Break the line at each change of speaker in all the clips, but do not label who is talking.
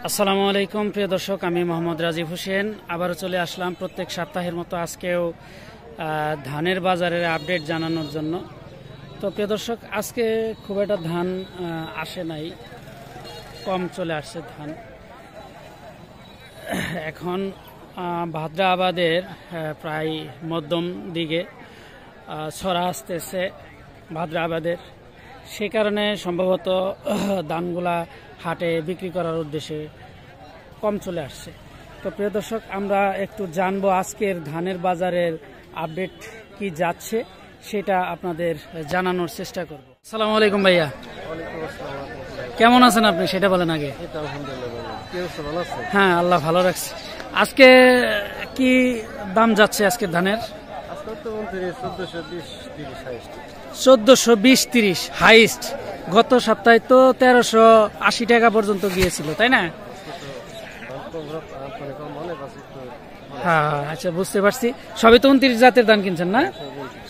আসসালামু আলাইকুম প্রিয় দর্শক, আমি মোহাম্মদ রাজীব হোসেন আবারও চলে আসলাম প্রত্যেক সপ্তাহের মতো আজকেও ধানের বাজারের আপডেট জানানোর জন্য। তো প্রিয় দর্শক, আজকে খুব একটা ধান আসে নাই, কম চলে আসছে ধান। এখন ভাদ্রা আবাদের প্রায় মধ্যম দিকে ছড়া আসতেছে ভাদ্রা আবাদের, সে কারণে সম্ভবত ধানগুলা হাটে বিক্রি করার উদ্দেশ্যে কম চলে আসছে। তো প্রিয় দর্শক, আমরা একটু জানবো আজকের ধানের বাজারের আপডেট কি যাচ্ছে সেটা আপনাদের জানানোর চেষ্টা করব। আসসালামু আলাইকুম ভাইয়া, কেমন আছেন আপনি সেটা বলেন আগে। হ্যাঁ, আল্লাহ ভালো রাখছে। আজকে কি দাম যাচ্ছে আজকের ধানের? 1420-30 হাইস্ট। গত সপ্তাহে তো 1380 টাকা পর্যন্ত গিয়েছিল, তাই না? হ্যাঁ, আচ্ছা, বুঝতে পারছি। সবই তো 29 জাতের ধান কিনছেন না?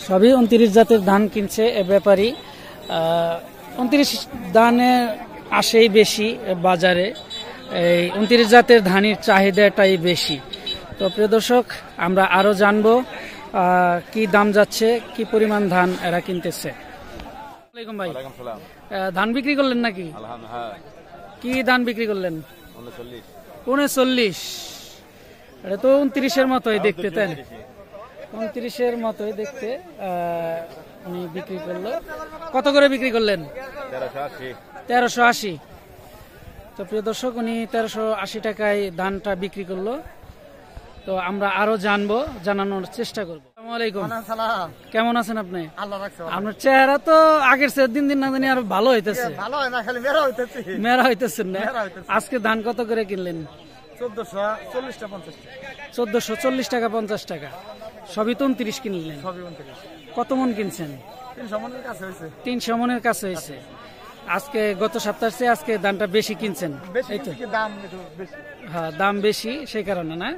সবই 29 জাতের ধান কিনছে এ ব্যাপারী। 29 ধানে আসেই বেশি বাজারে, এই 29 জাতের ধানের চাহিদাটাই বেশি। তো প্রিয় দর্শক, আমরা আরো জানবো কি দাম যাচ্ছে, কি পরিমাণ ধান এরা কিনতেছে। ভাই, ধান বিক্রি করলেন নাকি? কি ধান বিক্রি করলেন? 39। এটা তো 29-এর মতোই দেখতে, তাই না? 29-এর মতোই দেখতে উনি বিক্রি করলো। কত করে বিক্রি করলেন? 1380। তো প্রিয় দর্শক, উনি 1380 টাকায় ধানটা বিক্রি করলো। তো আমরা আরো জানবো, জানানোর চেষ্টা করবো। আসসালামু আলাইকুম, কেমন আছেন আপনি? আপনার চেহারা তো আগের চেয়ে দিন দিন না জানি আরো ভালো হইতেছে। মেরা হইতেছেন না? আজকে ধান কত করে কিনলেন? 1440 টাকা 50 টাকা। সবই তো 29 কিনলেন? কত মন কিনছেন? 300 মনের কাছে হয়েছে। আজকে গত সপ্তাহের চেয়ে আজকে দামটা বেশি কিনছেন, এই তো? হ্যাঁ, দাম বেশি, সেই কারণে না?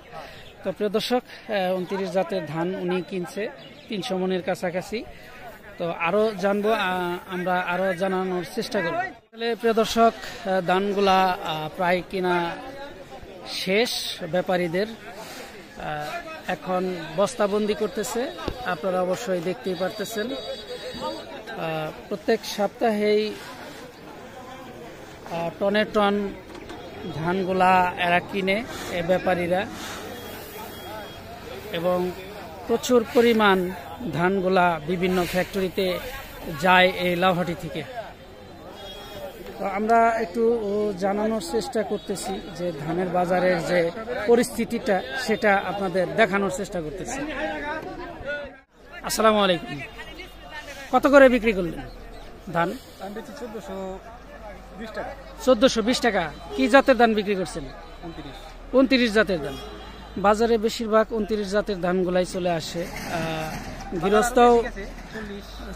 তো প্রিয় দর্শক, 29 জাতের ধান উনি কিনছে 300 মনের কাছাকাছি। তো আরো জানবো, আমরা আরো জানানোর চেষ্টা করব। তাহলে প্রিয় দর্শক, ধানগুলা প্রায় কিনা শেষ ব্যাপারীদের। এখন বস্তাবন্দি করতেছে, আপনারা অবশ্যই দেখতেই পারতেছেন। প্রত্যেক সপ্তাহেই টনে টন ধানগুলা এরা কিনে এ ব্যাপারীরা, এবং প্রচুর পরিমাণ ধানগুলা বিভিন্ন ফ্যাক্টরিতে যায় এই লাউহাটি থেকে। তো আমরা একটু জানানোর চেষ্টা করতেছি যে ধানের বাজারের যে পরিস্থিতিটা সেটা আপনাদের দেখানোর চেষ্টা করতেছি। আসসালামু আলাইকুম, কত করে বিক্রি করলেন ধান? 1420 টাকা। কি জাতের ধান বিক্রি করছেন? 29 জাতের ধান। বাজারে বেশিরভাগ 29 জাতের ধানগুলাই চলে আসে। গৃহস্থও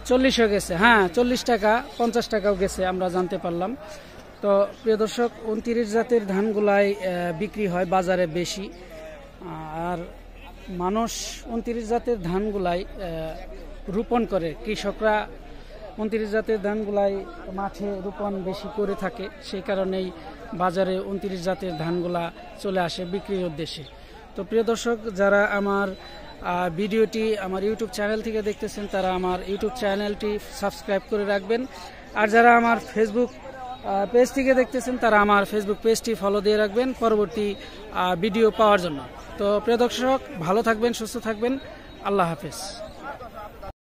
40 হয়ে গেছে। হ্যাঁ, 40 টাকা 50 টাকাও গেছে, আমরা জানতে পারলাম। তো প্রিয় দর্শক, 29 জাতের ধানগুলাই বিক্রি হয় বাজারে বেশি। আর মানুষ 29 জাতের ধানগুলাই রোপণ করে, কৃষকরা 29 জাতের ধানগুলাই মাঠে রোপণ বেশি করে থাকে, সেই কারণেই বাজারে 29 জাতের ধানগুলা চলে আসে বিক্রির উদ্দেশ্যে। তো প্রিয় দর্শক, যারা আমার ভিডিওটি আমার ইউটিউব চ্যানেল থেকে দেখতেছেন তারা আমার ইউটিউব চ্যানেলটি সাবস্ক্রাইব করে রাখবেন। আর যারা আমার ফেসবুক পেজ থেকে দেখতেছেন তারা আমার ফেসবুক পেজটি ফলো দিয়ে রাখবেন পরবর্তী ভিডিও পাওয়ার জন্য। তো প্রিয় দর্শক, ভালো থাকবেন, সুস্থ থাকবেন, আল্লাহ হাফেজ।